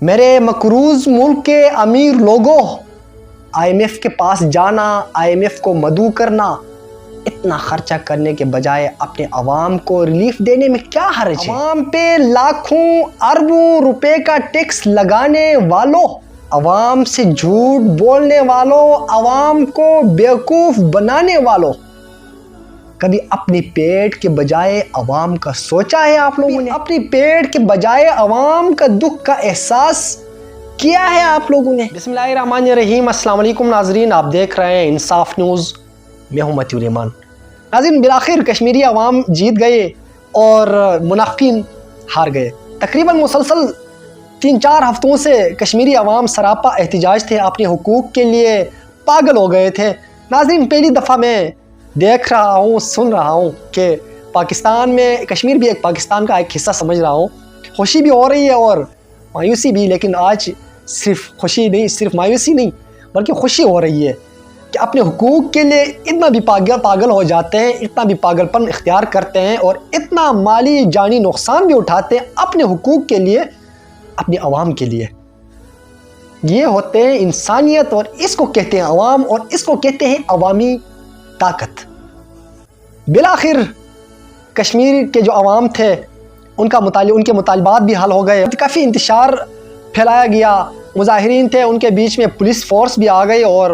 میرے مقروض ملک کے امیر لوگوں، IMF کے پاس جانا، IMF کو مدعو کرنا، اتنا خرچہ کرنے کے بجائے اپنے عوام کو ریلیف دینے میں کیا حرج ہے؟ عوام پہ لاکھوں اربوں روپے کا ٹیکس لگانے والوں، عوام سے جھوٹ بولنے والوں، عوام کو بیوقوف بنانے والوں، کبھی اپنی پیٹ کے بجائے عوام کا سوچا ہے آپ لوگوں نے؟ اپنی پیٹ کے بجائے عوام کا دکھ کا احساس کیا ہے آپ لوگوں نے؟ بسم اللہ الرحمن الرحیم۔ السلام علیکم ناظرین، آپ دیکھ رہے ہیں انصاف نیوز، میں ہوں متیور ایمان۔ ناظرین، بالآخر کشمیری عوام جیت گئے اور منافقین ہار گئے۔ تقریباً مسلسل 3-4 ہفتوں سے کشمیری عوام سراپا احتجاج تھے، اپنے حقوق کے لیے پاگل ہو گئے تھے۔ ناظرین، پہلی دفعہ میں دیکھ رہا ہوں، سن رہا ہوں کہ پاکستان میں کشمیر بھی ایک پاکستان کا ایک حصہ سمجھ رہا ہوں۔ خوشی بھی ہو رہی ہے اور مایوسی بھی، لیکن آج صرف خوشی نہیں، صرف مایوسی نہیں، بلکہ خوشی ہو رہی ہے کہ اپنے حقوق کے لیے اتنا بھی پاگل ہو جاتے ہیں، اتنا بھی پاگل پن اختیار کرتے ہیں اور اتنا مالی جانی نقصان بھی اٹھاتے ہیں اپنے حقوق کے لیے، اپنے عوام کے لیے۔ یہ ہوتے ہیں انسانیت، اور اس کو کہتے ہیں عوام، اور اس کو کہتے ہیں عوامی طاقت۔ بالآخر کشمیر کے جو عوام تھے ان کے مطالبات بھی حل ہو گئے۔ کافی انتشار پھیلایا گیا، مظاہرین تھے، ان کے بیچ میں پولیس فورس بھی آ گئی اور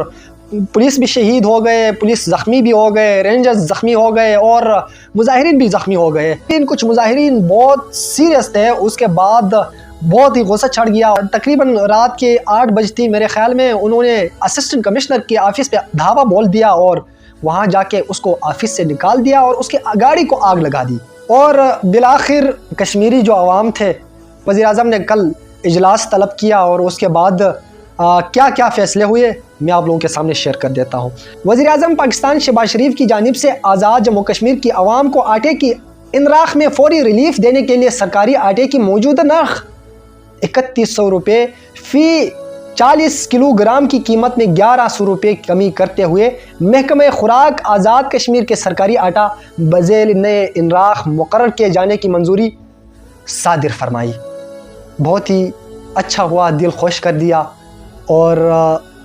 پولیس بھی شہید ہو گئے، پولیس زخمی بھی ہو گئے، رینجرز زخمی ہو گئے اور مظاہرین بھی زخمی ہو گئے۔ لیکن کچھ مظاہرین بہت سیریس تھے، اس کے بعد بہت ہی غصہ چڑھ گیا۔ تقریباً رات کے 8 بجے تھی میرے خیال میں، انہوں نے اسسٹنٹ کمشنر کے آفس پہ دھاوا بول دیا اور وہاں جا کے اس کو آفس سے نکال دیا اور اس کی گاڑی کو آگ لگا دی۔ اور بالآخر کشمیری جو عوام تھے، وزیر اعظم نے کل اجلاس طلب کیا اور اس کے بعد کیا کیا فیصلے ہوئے میں آپ لوگوں کے سامنے شیئر کر دیتا ہوں۔ وزیر اعظم پاکستان شہباز شریف کی جانب سے آزاد جموں کشمیر کی عوام کو آٹے کی انراخ میں فوری ریلیف دینے کے لیے سرکاری آٹے کی موجودہ نرخ 3100 روپے فی 40 کلو گرام کی قیمت میں 1100 روپے کمی کرتے ہوئے محکمہ خوراک آزاد کشمیر کے سرکاری آٹا بذیل نئے انراخ مقرر کیے جانے کی منظوری صادر فرمائی۔ بہت ہی اچھا ہوا، دل خوش کر دیا، اور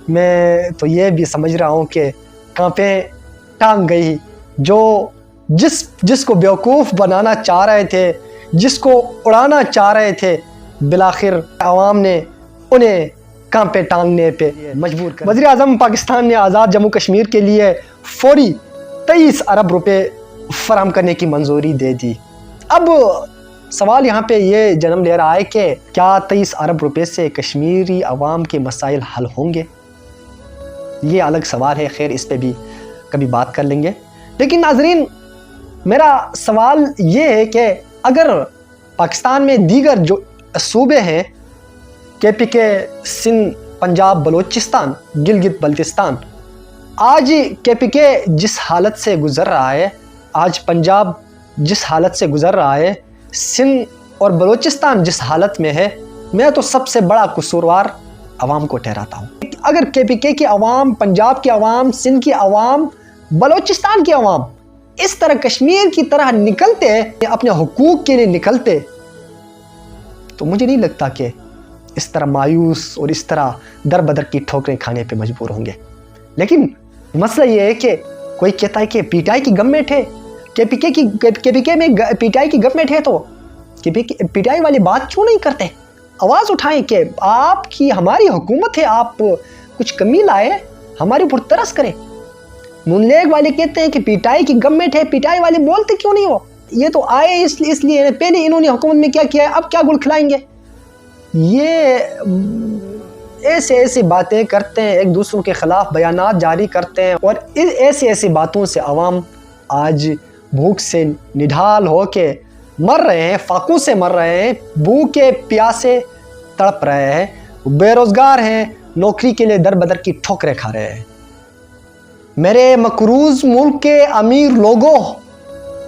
میں تو یہ بھی سمجھ رہا ہوں کہ کانپیں ٹانگ گئی۔ جو جس کو بیوقوف بنانا چاہ رہے تھے، جس کو اڑانا چاہ رہے تھے، بالآخر عوام نے انہیں کانپے ٹانگنے پہ مجبور کر۔ وزیر اعظم پاکستان نے آزاد جموں کشمیر کے لیے فوری 23 ارب روپے فراہم کرنے کی منظوری دے دی۔ اب سوال یہاں پہ یہ جنم لے رہا ہے کہ کیا 23 ارب روپے سے کشمیری عوام کے مسائل حل ہوں گے؟ یہ الگ سوال ہے، خیر اس پہ بھی کبھی بات کر لیں گے۔ لیکن ناظرین، میرا سوال یہ ہے کہ اگر پاکستان میں دیگر جو صوبے ہیں، KPK، سندھ، پنجاب، بلوچستان، گلگت بلتستان، آج KPK جس حالت سے گزر رہا ہے، آج پنجاب جس حالت سے گزر رہا ہے، سندھ اور بلوچستان جس حالت میں ہے، میں تو سب سے بڑا قصوروار عوام کو ٹھہراتا ہوں۔ اگر KPK کی عوام، پنجاب کی عوام، سندھ کی عوام، بلوچستان کی عوام اس طرح کشمیر کی طرح نکلتے، اپنے حقوق کے لیے نکلتے، تو مجھے نہیں لگتا کہ اس طرح مایوس اور اس طرح در بدر کی ٹھوکریں کھانے پہ مجبور ہوں گے۔ لیکن مسئلہ یہ ہے کہ کوئی کہتا ہے کہ PTI کی گورنمنٹ ہے، KPK میں PTI کی گورنمنٹ ہے، تو PTI والے بات کیوں نہیں کرتے؟ آواز اٹھائیں کہ آپ کی ہماری حکومت ہے، آپ کچھ کمی لائے، ہمارے اوپر ترس کریں۔ نون لیگ والے کہتے ہیں کہ PTI کی گورنمنٹ ہے، PTI والے بولتے کیوں نہیں ہو؟ یہ تو آئے اس لیے پہلے انہوں نے حکومت میں کیا کیا ہے، اب کیا گل کھلائیں گے؟ یہ ایسی باتیں کرتے ہیں، ایک دوسروں کے خلاف بیانات جاری کرتے ہیں، اور ایسی باتوں سے عوام آج بھوک سے نڈھال ہو کے مر رہے ہیں، فاقوں سے مر رہے ہیں، بھوکے پیاسے تڑپ رہے ہیں، بے روزگار ہیں، نوکری کے لیے در بدر کی ٹھوکریں کھا رہے ہیں۔ میرے مقروض ملک کے امیر لوگوں،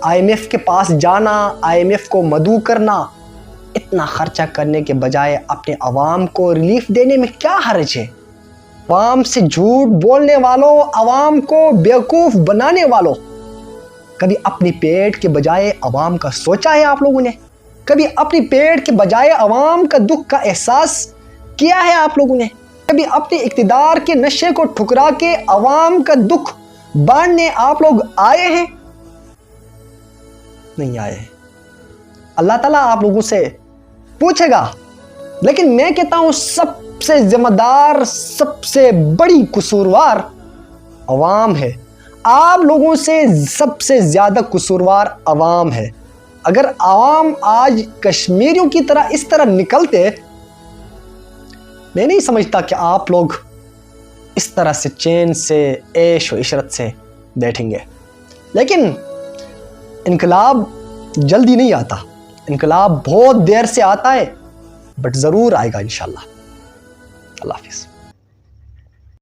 IMF کے پاس جانا، IMF کو مدعو کرنا، اتنا خرچہ کرنے کے بجائے اپنے عوام کو ریلیف دینے میں کیا حرج ہے؟ عوام سے جھوٹ بولنے والوں، عوام کو بیوقوف بنانے والوں، کبھی اپنی پیٹ کے بجائے عوام کا سوچا ہے آپ لوگوں نے؟ کبھی اپنی پیٹ کے بجائے عوام کا دکھ کا احساس کیا ہے آپ لوگوں نے؟ کبھی اپنے اقتدار کے نشے کو ٹھکرا کے عوام کا دکھ بانٹنے آپ لوگ آئے ہیں؟ نہیں آئے ہیں۔ اللہ تعالیٰ آپ لوگوں سے پوچھے گا، لیکن میں کہتا ہوں سب سے ذمہ دار، سب سے بڑی قصوروار عوام ہے۔ آپ لوگوں سے سب سے زیادہ قصوروار عوام ہے۔ اگر عوام آج کشمیریوں کی طرح اس طرح نکلتے، میں نہیں سمجھتا کہ آپ لوگ اس طرح سے چین سے، عیش و عشرت سے بیٹھیں گے۔ لیکن انقلاب جلدی نہیں آتا، انقلاب بہت دیر سے آتا ہے، بٹ ضرور آئے گا انشاءاللہ۔ اللہ حافظ۔